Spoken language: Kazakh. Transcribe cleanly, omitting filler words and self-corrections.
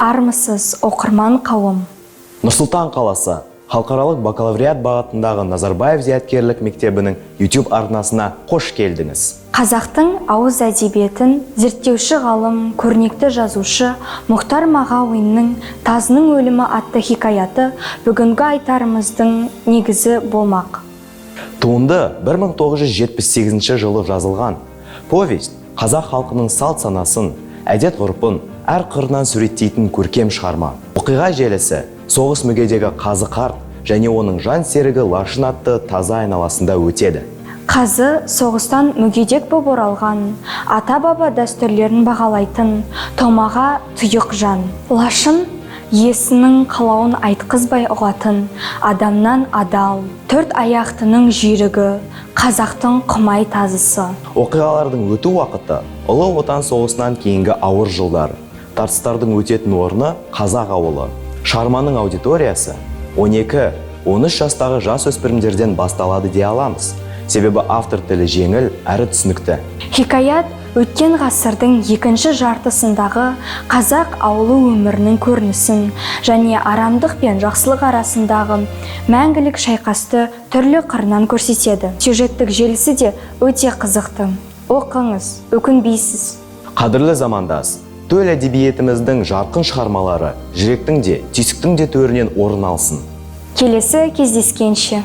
Армысыз оқырман қауым. Нұр-Сұлтан қаласы халықаралық бакалавриат бағытындағы Назарбаев зияткерлік мектебінің YouTube арнасына қош келдіңіз. Қазақтың ауыз әдебиетін зерттеуші ғалым, көрнекті жазушы Мұхтар Мағауиннің «Тазының өлімі» атты хикаяты бүгінгі айтарымыздың негізі болмақ. Туынды 1978 жылы жазылған. Повесть қазақ халқының салт санасын, әдет-ғұрпын әр қырынан суреттейтін көркем шығарма. Оқиға желісі соғыс мүгедегі Қазы қарт және оның жан серігі Лашын атты таза айналасында өтеді. Қазы соғыстан мүгедек боп оралған, ата-баба дәстүрлерін бағалайтын, томаға тұйық жан. Лашын иесінің қалауын айтқызбай ұғатын, адамнан адал, төрт аяқтының жүйрігі, қазақтың құмай тазысы. Оқиғалардың өту уақыты Ұлы Отан соғысынан кейінгі ауыр жылдар. Тартыстардың өтетін орны Қазақ ауылы. Шығарманың аудиториясы 12-13 жастағы жас өспірімдерден басталады дей аламыз. Себебі автор тілі жеңіл әрі түсінікті. Хикаят өткен ғасырдың екінші жартысындағы қазақ ауылы өмірінің көрінісін және арамдық пен жақсылық арасындағы мәңгілік шайқасты түрлі қырынан көрсетеді. Сюжеттік желісі де өте қызықты. Оқыңыз, өкінбейсіз. Қадірлі замандас, төл әдебиетіміздің жарқын шығармалары жүректің де, түйсіктің де төрінен орын алсын. Келесі кездескенше.